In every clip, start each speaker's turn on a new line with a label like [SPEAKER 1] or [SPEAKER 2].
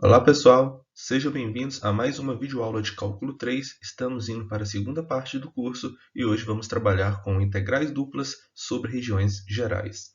[SPEAKER 1] Olá pessoal, sejam bem-vindos a mais uma videoaula de Cálculo 3. Estamos indo para a segunda parte do curso e hoje vamos trabalhar com integrais duplas sobre regiões gerais.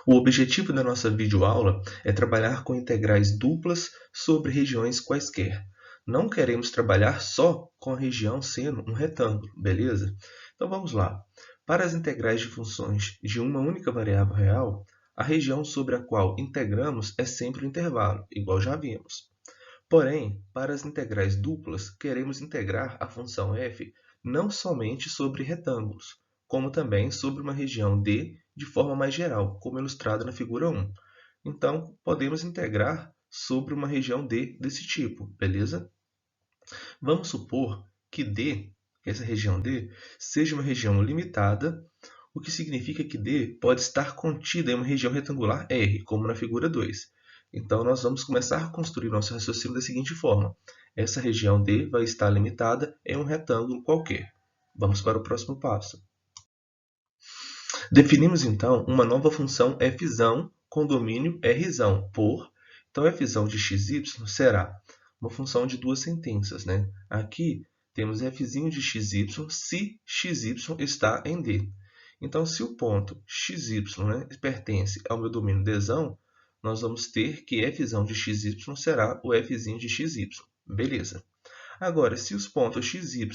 [SPEAKER 1] O objetivo da nossa videoaula é trabalhar com integrais duplas sobre regiões quaisquer. Não queremos trabalhar só com a região sendo um retângulo, beleza? Então vamos lá. Para as integrais de funções de uma única variável real, a região sobre a qual integramos é sempre o intervalo, igual já vimos. Porém, para as integrais duplas, queremos integrar a função f não somente sobre retângulos, como também sobre uma região D de forma mais geral, como ilustrado na figura 1. Então, podemos integrar sobre uma região D desse tipo, beleza? Vamos supor que D, essa região D, seja uma região limitada, o que significa que D pode estar contida em uma região retangular R, como na figura 2. Então, nós vamos começar a construir nosso raciocínio da seguinte forma. Essa região D vai estar limitada em um retângulo qualquer. Vamos para o próximo passo. Definimos, então, uma nova função f com domínio R por. Então, f de xy será uma função de duas sentenças, né? Aqui temos f de xy se xy está em D. Então, se o ponto xy, né, pertence ao meu domínio D, nós vamos ter que f de xy será o f de xy. Beleza. Agora, se os pontos xy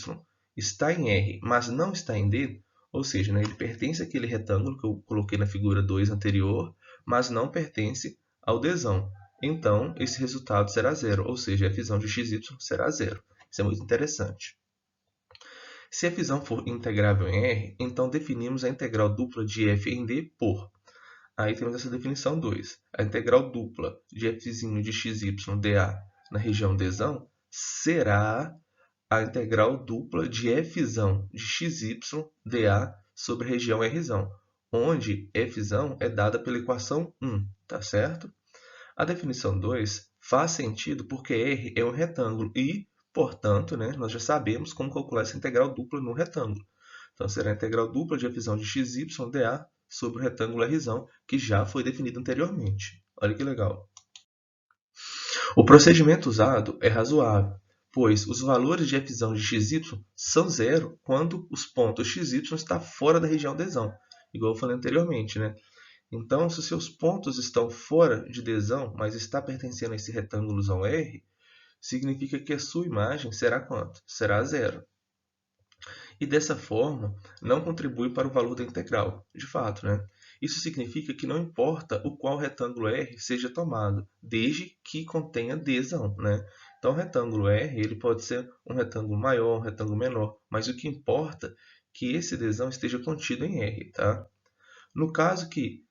[SPEAKER 1] está em R, mas não está em D, ou seja, né, ele pertence àquele retângulo que eu coloquei na figura 2 anterior, mas não pertence ao D. Então, esse resultado será zero, ou seja, f de xy será zero. Isso é muito interessante. Se f for integrável em R, então definimos a integral dupla de f em D por. Aí temos essa definição 2. A integral dupla de f de xy dA na região D será a integral dupla de f de xy dA sobre a região R, onde f é dada pela equação 1, tá certo? A definição 2 faz sentido porque R é um retângulo e, portanto, né, nós já sabemos como calcular essa integral dupla no retângulo. Então, será a integral dupla de f de xy dA sobre o retângulo R, que já foi definido anteriormente. Olha que legal. O procedimento usado é razoável, pois os valores de f de xy são zero quando os pontos xy estão fora da região D, igual eu falei anteriormente, né? Então, se os seus pontos estão fora de D, mas está pertencendo a esse retângulo R, significa que a sua imagem será quanto? Será zero. E dessa forma, não contribui para o valor da integral, de fato, né? Isso significa que não importa o qual retângulo R seja tomado, desde que contenha D, né? Então, o retângulo R ele pode ser um retângulo maior, um retângulo menor, mas o que importa é que esse D esteja contido em R, tá? No caso que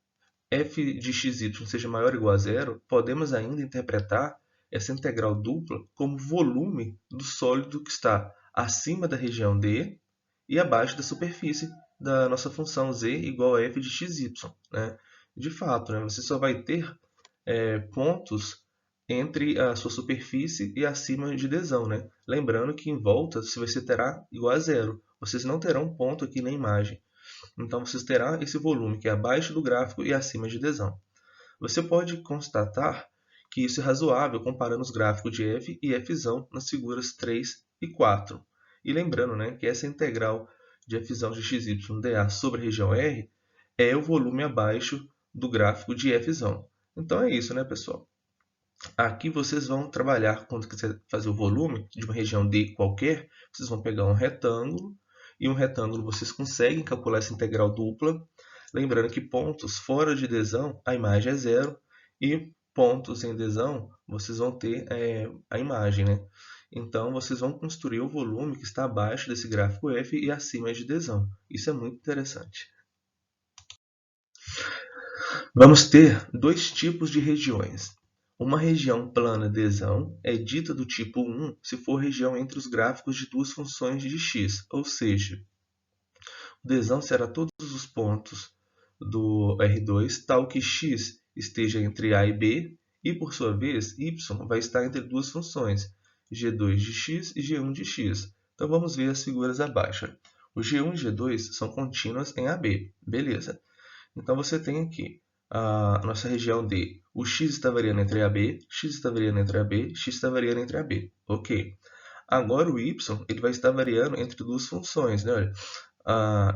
[SPEAKER 1] f de xy seja maior ou igual a zero, podemos ainda interpretar essa integral dupla como volume do sólido que está acima da região D e abaixo da superfície da nossa função z igual a f de xy. Né? De fato, né, você só vai ter pontos entre a sua superfície e acima de D. Né? Lembrando que em volta você terá igual a zero. Vocês não terão ponto aqui na imagem. Então, vocês terão esse volume que é abaixo do gráfico e acima de D. Você pode constatar que isso é razoável comparando os gráficos de f e f nas figuras 3 e 4. E lembrando, né, que essa integral de f de xy dA sobre a região R é o volume abaixo do gráfico de f. Então é isso, né, pessoal? Aqui vocês vão trabalhar, quando quiser fazer o volume de uma região D qualquer, vocês vão pegar um retângulo, e um retângulo vocês conseguem calcular essa integral dupla. Lembrando que pontos fora de D, a imagem é zero, e pontos em D, vocês vão ter a imagem, né? Então, vocês vão construir o volume que está abaixo desse gráfico F e acima de D. Isso é muito interessante. Vamos ter dois tipos de regiões. Uma região plana D é dita do tipo 1 se for região entre os gráficos de duas funções de x, ou seja, o D será todos os pontos do R2, tal que x esteja entre A e B, e por sua vez, y vai estar entre duas funções, g2 de x e g1 de x. Então vamos ver as figuras abaixo. O g1 e g2 são contínuas em AB, beleza. Então você tem aqui a nossa região D, o x está variando entre AB, x está variando entre AB, x está variando entre AB. Ok. Agora o y ele vai estar variando entre duas funções, né? Olha,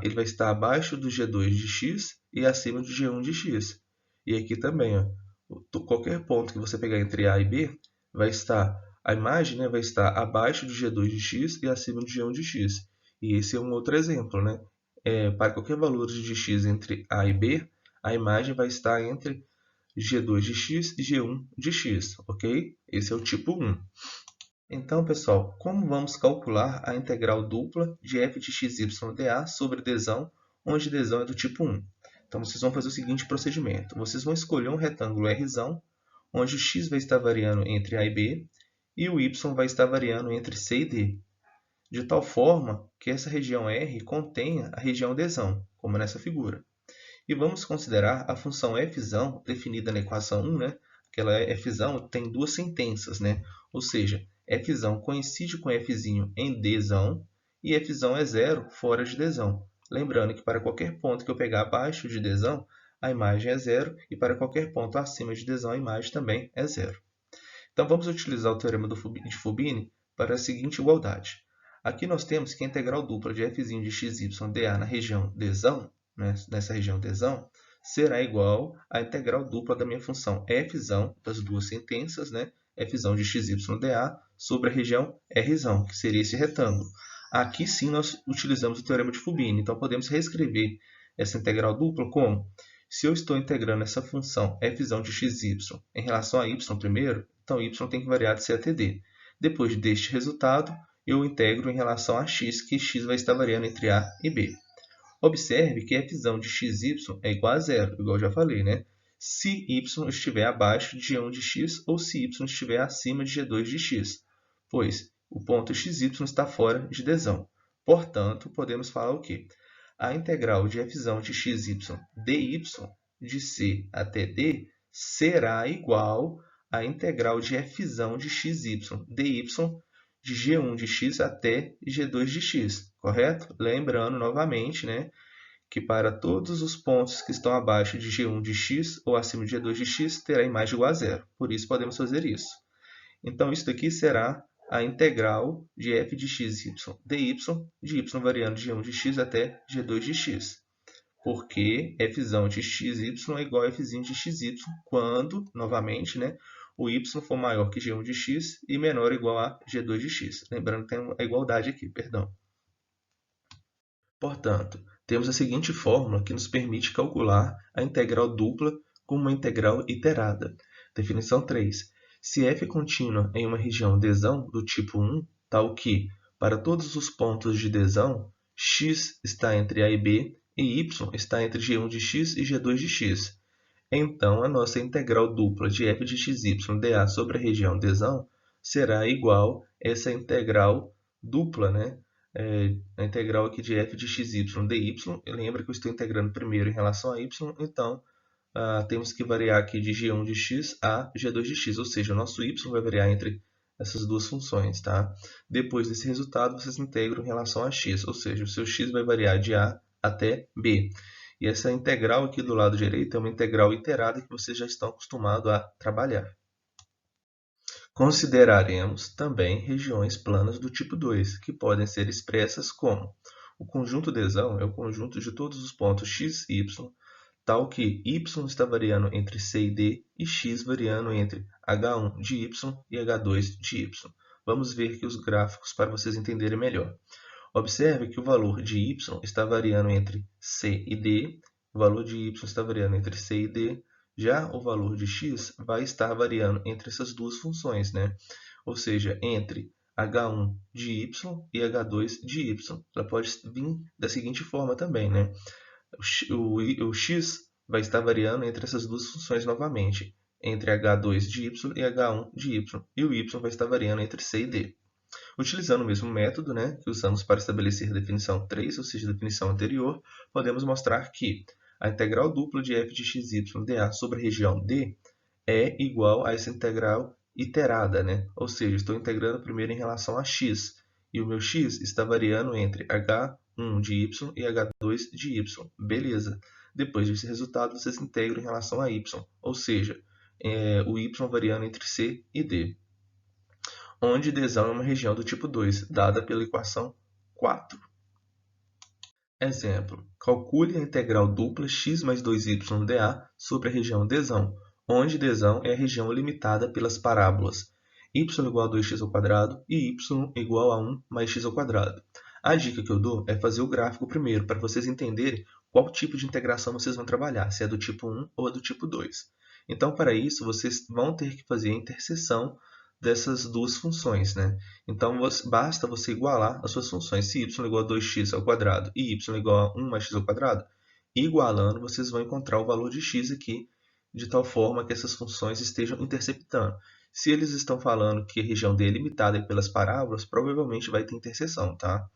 [SPEAKER 1] ele vai estar abaixo do g2 de x e acima do g1 de x. E aqui também, ó, qualquer ponto que você pegar entre A e B, vai estar, a imagem, né, vai estar abaixo do g2 de x e acima do g1 de x. E esse é um outro exemplo, né? Para qualquer valor de x entre A e B, a imagem vai estar entre g2 de x e g1 de x, ok? Esse é o tipo 1. Então, pessoal, como vamos calcular a integral dupla de f de x, y dA sobre dzão, onde dzão é do tipo 1? Então, vocês vão fazer o seguinte procedimento. Vocês vão escolher um retângulo Rzão, onde o x vai estar variando entre A e B, e o y vai estar variando entre C e D, de tal forma que essa região R contenha a região dzão, como nessa figura. E vamos considerar a função fzão, definida na equação 1, né? Aquela fzão tem duas sentenças, né? Ou seja, fzão coincide com fzinho em dzão e fzão é zero fora de dzão. Lembrando que para qualquer ponto que eu pegar abaixo de dzão, a imagem é zero, e para qualquer ponto acima de dzão, a imagem também é zero. Então, vamos utilizar o teorema de Fubini para a seguinte igualdade. Aqui nós temos que a integral dupla de f de x, y, dA na região dzão, né, nessa região dzão, será igual à integral dupla da minha função fzão, das duas sentenças, né, fzão de x, y, dA, sobre a região Rzão, que seria esse retângulo. Aqui sim nós utilizamos o teorema de Fubini, então podemos reescrever essa integral dupla como: se eu estou integrando essa função fzão de x, y em relação a y primeiro, então y tem que variar de C até D. Depois deste resultado, eu integro em relação a x, que x vai estar variando entre A e B. Observe que fzão de x, y é igual a zero, igual eu já falei, né? Se y estiver abaixo de g1 de x ou se y estiver acima de g2 de x, pois o ponto xy está fora de dzão. Portanto, podemos falar o quê? A integral de fzão de xy dy de C até D será igual à integral de fzão de xy dy de g1 de x até g2 de x, correto? Lembrando novamente, né, que para todos os pontos que estão abaixo de g1 de x ou acima de g2 de x, terá imagem igual a zero. Por isso, podemos fazer isso. Então, isso daqui será a integral de f de x, y, dy, de y variando de g1 de x até g2 de x. Porque fzão de xy é igual a fzinho de xy quando, novamente, né, o y for maior que g1 de x e menor ou igual a g2 de x. Lembrando que tem a igualdade aqui, perdão. Portanto, temos a seguinte fórmula que nos permite calcular a integral dupla com uma integral iterada. Definição 3. Se f é contínua em uma região dzão do tipo 1, tal que, para todos os pontos de dzão, x está entre A e B e y está entre g1 de x e g2 de x, então a nossa integral dupla de f de xy dA sobre a região dzão será igual a essa integral dupla, né? A integral aqui de f de xy dy. Lembra que eu estou integrando primeiro em relação a y, então temos que variar aqui de g1 de x a g2 de x, ou seja, o nosso y vai variar entre essas duas funções, tá? Depois desse resultado, vocês integram em relação a x, ou seja, o seu x vai variar de a até b. E essa integral aqui do lado direito é uma integral iterada que vocês já estão acostumados a trabalhar. Consideraremos também regiões planas do tipo 2, que podem ser expressas como: o conjunto dzão é o conjunto de todos os pontos x, y, tal que y está variando entre C e D e x variando entre h1 de y e h2 de y. Vamos ver aqui os gráficos para vocês entenderem melhor. Observe que o valor de y está variando entre C e D, o valor de y está variando entre C e D, já o valor de x vai estar variando entre essas duas funções, né? Ou seja, entre h1 de y e h2 de y. Ela pode vir da seguinte forma também, né? O x vai estar variando entre essas duas funções novamente, entre h2 de y e h1 de y, e o y vai estar variando entre C e D. Utilizando o mesmo método, né, que usamos para estabelecer a definição 3, ou seja, a definição anterior, podemos mostrar que a integral dupla de f de xy dA sobre a região D é igual a essa integral iterada, né? Ou seja, estou integrando primeiro em relação a x, e o meu x está variando entre h1 de y e h2 de y. Beleza. Depois desse resultado, vocês integram em relação a y, ou seja, o y variando entre c e d, onde Dzão é uma região do tipo 2, dada pela equação 4. Exemplo, calcule a integral dupla x mais 2y dA sobre a região Dzão, onde Dzão é a região limitada pelas parábolas y igual a 2x² e y igual a 1 mais x². A dica que eu dou é fazer o gráfico primeiro, para vocês entenderem qual tipo de integração vocês vão trabalhar, se é do tipo 1 ou do tipo 2. Então, para isso, vocês vão ter que fazer a interseção dessas duas funções, né? Então, basta você igualar as suas funções. Se y igual a 2x² e y igual a 1 mais x², igualando, vocês vão encontrar o valor de x aqui, de tal forma que essas funções estejam interceptando. Se eles estão falando que a região D é limitada pelas parábolas, provavelmente vai ter interseção, tá?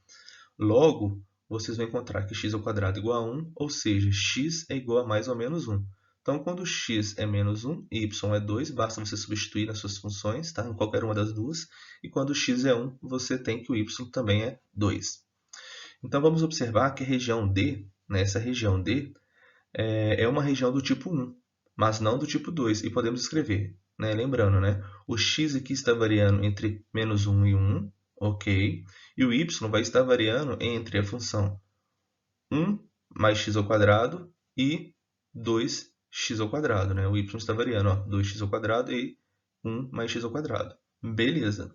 [SPEAKER 1] Logo, vocês vão encontrar que x² igual a 1, ou seja, x é igual a mais ou menos 1. Então, quando x é menos 1 e y é 2, basta você substituir nas suas funções, tá? Em qualquer uma das duas. E quando x é 1, você tem que o y também é 2. Então, vamos observar que a região D, né, essa região D, é uma região do tipo 1, mas não do tipo 2. E podemos escrever, né? Lembrando, né? O x aqui está variando entre menos 1 e 1, ok? E o y vai estar variando entre a função 1 mais x² e 2x², né? O y está variando, ó, 2x² e 1 mais x². Beleza.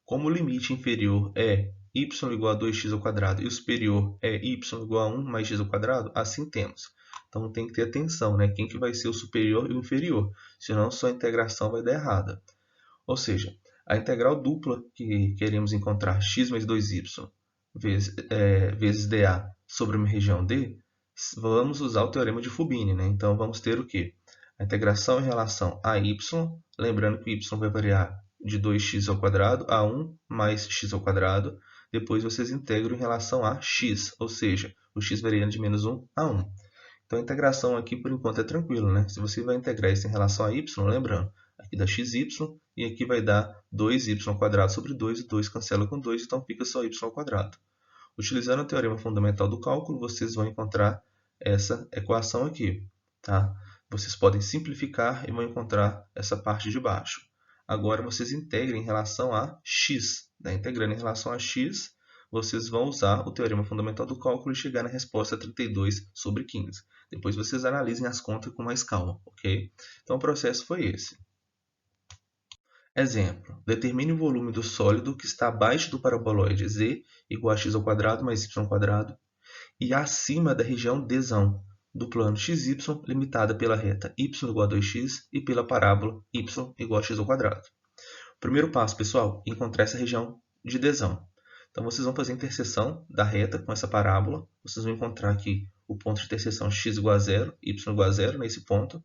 [SPEAKER 1] Como o limite inferior é y igual a 2x² e o superior é y igual a 1 mais x², assim temos. Então tem que ter atenção, né? Quem que vai ser o superior e o inferior, senão sua integração vai dar errada. Ou seja, a integral dupla que queremos encontrar, x mais 2y vezes dA sobre uma região D, vamos usar o teorema de Fubini, né? Então vamos ter o quê? A integração em relação a y, lembrando que o y vai variar de 2x² a 1 mais x². Depois vocês integram em relação a x, ou seja, o x variando de menos 1 a 1. Então a integração aqui por enquanto é tranquilo, né? Se você vai integrar isso em relação a y, lembrando, aqui dá xy e aqui vai dar 2y² sobre 2, e 2 cancela com 2, então fica só y². Utilizando o teorema fundamental do cálculo, vocês vão encontrar essa equação aqui, tá? Vocês podem simplificar e vão encontrar essa parte de baixo. Agora vocês integrem em relação a x, né? Integrando em relação a x, vocês vão usar o teorema fundamental do cálculo e chegar na resposta 32 sobre 15. Depois vocês analisem as contas com mais calma, ok? Então o processo foi esse. Exemplo, determine o volume do sólido que está abaixo do paraboloide z igual a x² mais y² e acima da região Dzão do plano xy limitada pela reta y igual a 2x e pela parábola y igual a x². Primeiro passo, pessoal, encontrar essa região de Dzão. Então, vocês vão fazer a interseção da reta com essa parábola. Vocês vão encontrar aqui o ponto de interseção x igual a 0, y igual a 0 nesse ponto,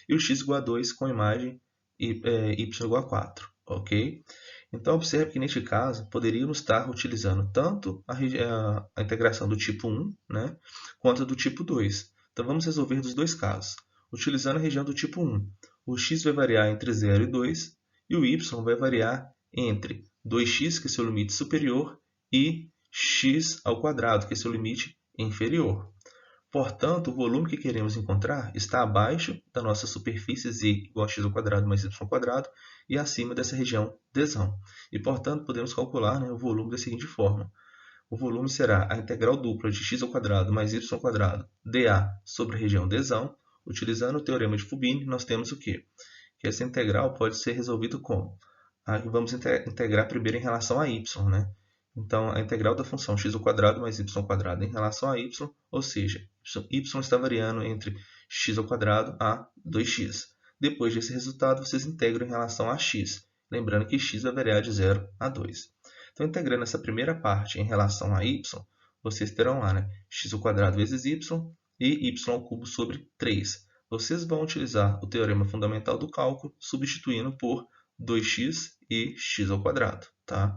[SPEAKER 1] e o x igual a 2 com a imagem y igual a 4, ok? Então, observe que neste caso, poderíamos estar utilizando tanto a integração do tipo 1, né, quanto do tipo 2. Então, vamos resolver dos dois casos. Utilizando a região do tipo 1, o x vai variar entre 0 e 2, e o y vai variar entre 2x, que é seu limite superior, e x², que é seu limite inferior. Portanto, o volume que queremos encontrar está abaixo da nossa superfície z igual a x² mais y² e acima dessa região Dzão. E, portanto, podemos calcular, né, o volume da seguinte forma. O volume será a integral dupla de x² mais y² dA sobre a região Dzão. Utilizando o teorema de Fubini, nós temos o quê? Que essa integral pode ser resolvida como? Vamos integrar primeiro em relação a y, né? Então, a integral da função x² mais y² em relação a y, ou seja, y está variando entre x² a 2x. Depois desse resultado, vocês integram em relação a x, lembrando que x vai variar de 0 a 2. Então, integrando essa primeira parte em relação a y, vocês terão lá, né, x² vezes y e y³ sobre 3. Vocês vão utilizar o teorema fundamental do cálculo, substituindo por 2x e x², tá?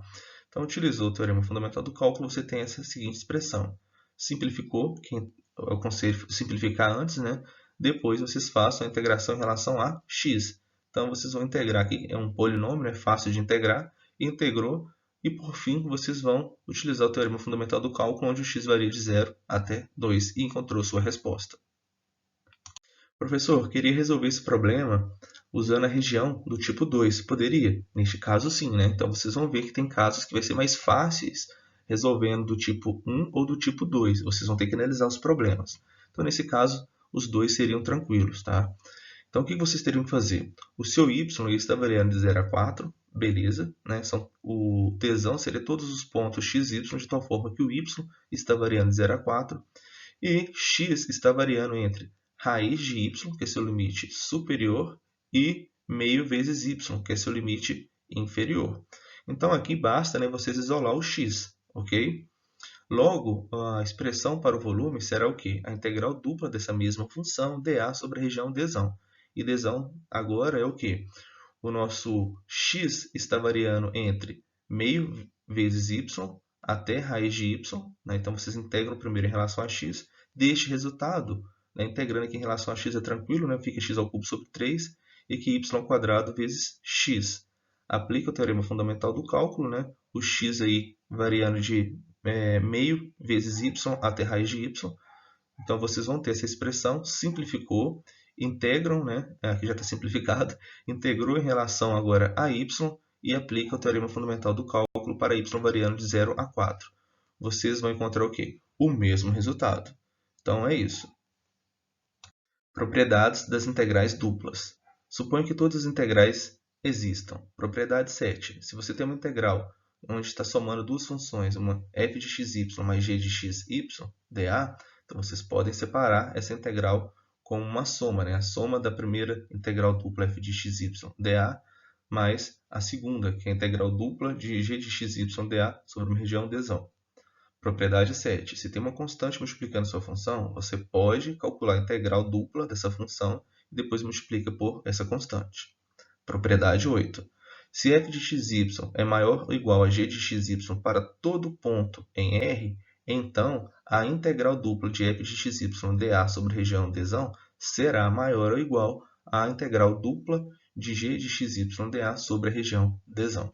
[SPEAKER 1] Então, utilizou o teorema fundamental do cálculo, você tem essa seguinte expressão. Simplificou, eu aconselho simplificar antes, né? Depois vocês façam a integração em relação a x. Então, vocês vão integrar aqui, é um polinômio, é fácil de integrar, integrou, e por fim, vocês vão utilizar o teorema fundamental do cálculo, onde o x varia de 0 até 2, e encontrou sua resposta. Professor, queria resolver esse problema usando a região do tipo 2. Poderia? Neste caso, sim, né? Então, vocês vão ver que tem casos que vai ser mais fáceis resolvendo do tipo 1 ou do tipo 2. Vocês vão ter que analisar os problemas. Então, nesse caso, os dois seriam tranquilos, tá? Então, o que vocês teriam que fazer? O seu y está variando de 0 a 4, beleza, né? O tesão seria todos os pontos x, y, de tal forma que o y está variando de 0 a 4 e x está variando entre raiz de y, que é seu limite superior, e meio vezes y, que é seu limite inferior. Então, aqui basta, né, vocês isolar o x, ok? Logo, a expressão para o volume será o quê? A integral dupla dessa mesma função, dA sobre a região dzão. E dzão agora é o quê? O nosso x está variando entre meio vezes y até raiz de y, né? Então, vocês integram primeiro em relação a x. Deste resultado, né, integrando aqui em relação a x é tranquilo, né? Fica x ao cubo sobre 3 e que y² vezes x. Aplica o teorema fundamental do cálculo, né? O x aí variando de meio vezes y até raiz de y. Então, vocês vão ter essa expressão, simplificou, integram, né? Aqui já está simplificado, integrou em relação agora a y e aplica o teorema fundamental do cálculo para y variando de 0 a 4. Vocês vão encontrar o quê? O mesmo resultado. Então, é isso. Propriedades das integrais duplas. Suponha que todas as integrais existam. Propriedade 7. Se você tem uma integral onde está somando duas funções, uma f de xy mais g de xy, dA, então vocês podem separar essa integral como uma soma, né? A soma da primeira integral dupla f de xy dA mais a segunda, que é a integral dupla de g de xy dA sobre uma região dzão. Propriedade 7. Se tem uma constante multiplicando sua função, você pode calcular a integral dupla dessa função e depois multiplica por essa constante. Propriedade 8. Se f de xy é maior ou igual a g de xy para todo ponto em R, então a integral dupla de f de xy dA sobre a região dzão será maior ou igual à integral dupla de g de xy dA sobre a região dzão.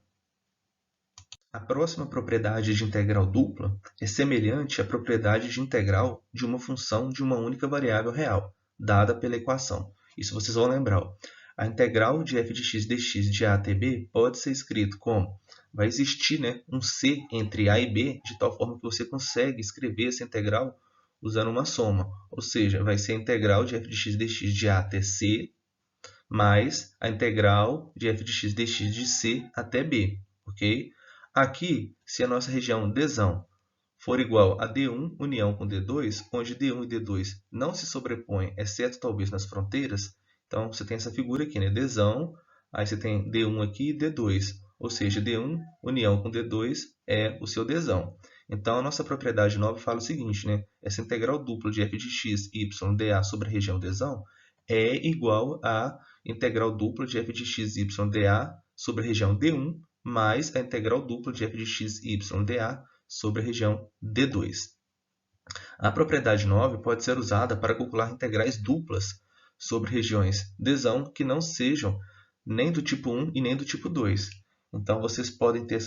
[SPEAKER 1] A próxima propriedade de integral dupla é semelhante à propriedade de integral de uma função de uma única variável real, dada pela equação. Isso vocês vão lembrar. A integral de f de x dx de a até b pode ser escrito como, vai existir, né, um c entre a e b, de tal forma que você consegue escrever essa integral usando uma soma. Ou seja, vai ser a integral de f de x dx de a até c, mais a integral de f de x dx de c até b, ok? Aqui, se a nossa região dzão for igual a D1 união com D2, onde D1 e D2 não se sobrepõem, exceto talvez nas fronteiras, então você tem essa figura aqui, né? Dzão, aí você tem D1 aqui e D2, ou seja, D1 união com D2 é o seu dzão. Então, a nossa propriedade 9 fala o seguinte, né? Essa integral dupla de f de x, y, dA sobre a região dzão é igual à integral dupla de f de x, y, dA sobre a região D1 mais a integral dupla de f de x, y, dA sobre a região D2. A propriedade 9 pode ser usada para calcular integrais duplas sobre regiões dzão que não sejam nem do tipo 1 e nem do tipo 2. Então, vocês podem ter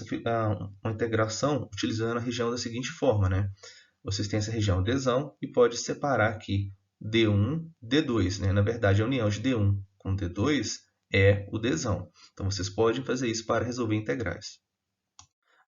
[SPEAKER 1] uma integração utilizando a região da seguinte forma, né? Vocês têm essa região dzão e pode separar aqui D1, D2, né? Na verdade, a união de D1 com D2 é o dzão. Então, vocês podem fazer isso para resolver integrais.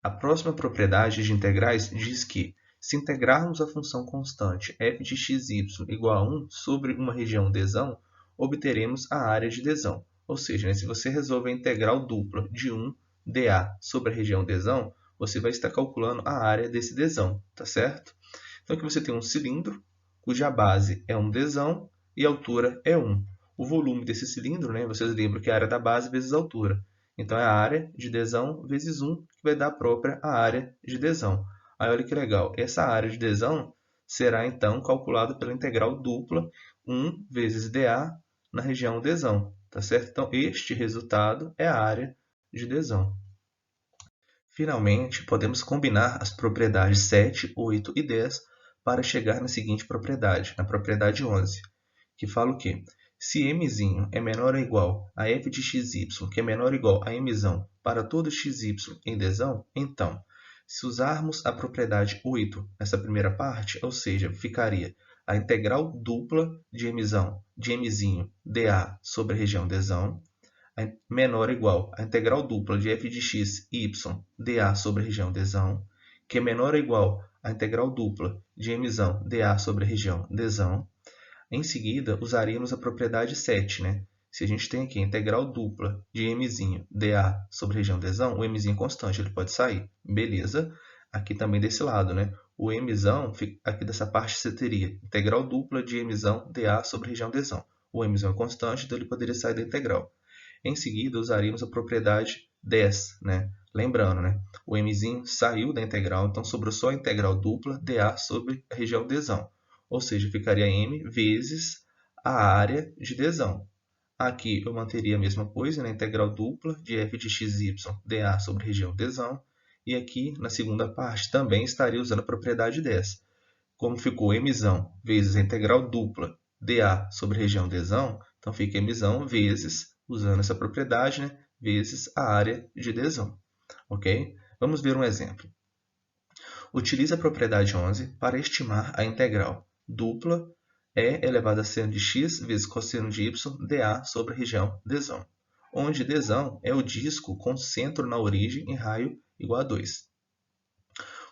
[SPEAKER 1] A próxima propriedade de integrais diz que, se integrarmos a função constante f de xy igual a 1 sobre uma região dzão, obteremos a área de dzão. Ou seja, né, se você resolve a integral dupla de 1 dA sobre a região dzão, você vai estar calculando a área desse dzão, tá certo? Então, aqui você tem um cilindro, cuja base é um dzão e a altura é 1. O volume desse cilindro, né, vocês lembram que é a área da base vezes a altura. Então, é a área de dzão vezes 1, que vai dar a própria a área de dzão. Aí, olha que legal. Essa área de dzão será, então, calculada pela integral dupla 1 vezes dA na região dzão. Tá certo? Então, este resultado é a área de dzão. Finalmente, podemos combinar as propriedades 7, 8 e 10 para chegar na seguinte propriedade, na propriedade 11, que fala o quê? Se m é menor ou igual a f de xy, que é menor ou igual a m para todo xy em dzão, então, se usarmos a propriedade 8 nessa primeira parte, ou seja, ficaria a integral dupla de Mzinho dA sobre a região Dzão, menor ou igual a integral dupla de f de x, y, dA sobre a região Dzão, que é menor ou igual a integral dupla de Mzão dA sobre a região Dzão. Em seguida, usaríamos a propriedade 7, né? Se a gente tem aqui a integral dupla de Mzinho dA sobre a região Dzão, o Mzinho é constante, ele pode sair. Beleza? Aqui também desse lado, né? O Mzão, aqui dessa parte você teria integral dupla de Mzão dA sobre a região Dzão. O Mzão é constante, então ele poderia sair da integral. Em seguida, usaríamos a propriedade 10, né? Lembrando, né? O Mzinho saiu da integral, então sobrou só a integral dupla dA sobre a região Dzão. Ou seja, ficaria M vezes a área de Dzão. Aqui eu manteria a mesma coisa, na integral dupla de f de xy dA sobre a região Dzão. E aqui, na segunda parte, também estaria usando a propriedade 10. Como ficou Mzão vezes a integral dupla dA sobre a região Dzão, então fica Mzão vezes, usando essa propriedade, né, vezes a área de Dzão. Ok? Vamos ver um exemplo. Utilize a propriedade 11 para estimar a integral dupla e elevado a seno de x vezes cosseno de y dA sobre a região Dzão, onde Dzão é o disco com centro na origem em raio igual a 2.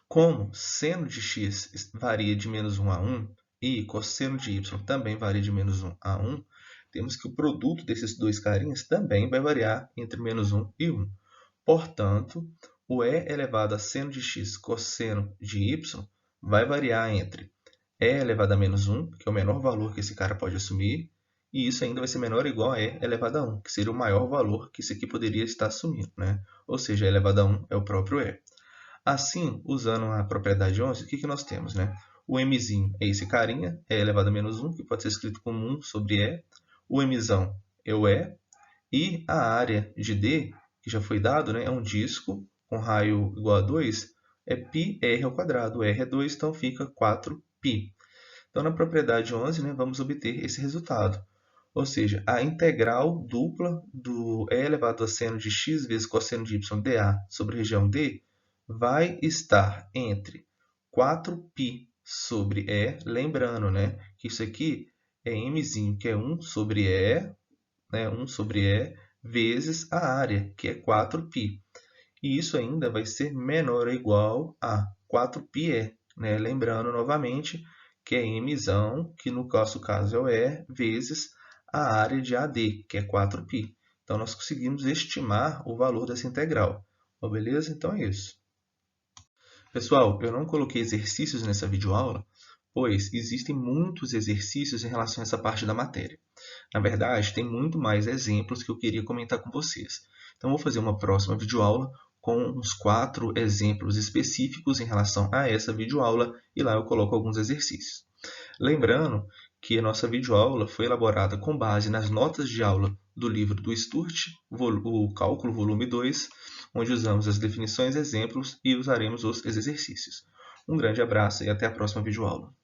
[SPEAKER 1] Como seno de x varia de menos 1 a 1 e cosseno de y também varia de menos 1 a 1, temos que o produto desses dois carinhas também vai variar entre menos 1 e 1. Portanto, o e elevado a seno de x cosseno de y vai variar entre e elevado a menos 1, que é o menor valor que esse cara pode assumir, e isso ainda vai ser menor ou igual a e elevado a 1, que seria o maior valor que isso aqui poderia estar assumindo, né? Ou seja, e elevado a 1 é o próprio e. Assim, usando a propriedade 11, o que nós temos, né? O Mzinho é esse carinha, e elevado a menos 1, que pode ser escrito como 1 sobre e. O Mzão é o e. E a área de D, que já foi dado, né, é um disco com raio igual a 2, é πr ao quadrado. O r é 2, então fica 4π. Então, na propriedade 11, né, vamos obter esse resultado. Ou seja, a integral dupla do e elevado a seno de x vezes cosseno de y dA sobre a região D vai estar entre 4π sobre e, lembrando, né, que isso aqui é Mzinho, que é 1 sobre e, né, 1 sobre e, vezes a área, que é 4π. E isso ainda vai ser menor ou igual a 4πe, né? Lembrando novamente que é Mzão, que no nosso caso é o E, vezes a área de AD, que é 4π. Então, nós conseguimos estimar o valor dessa integral. Oh, beleza? Então é isso. Pessoal, eu não coloquei exercícios nessa videoaula, pois existem muitos exercícios em relação a essa parte da matéria. Na verdade, tem muito mais exemplos que eu queria comentar com vocês. Então, vou fazer uma próxima videoaula com uns 4 exemplos específicos em relação a essa videoaula e lá eu coloco alguns exercícios. Lembrando que a nossa videoaula foi elaborada com base nas notas de aula do livro do Sturt, o Cálculo Volume 2, onde usamos as definições, exemplos e usaremos os exercícios. Um grande abraço e até a próxima videoaula.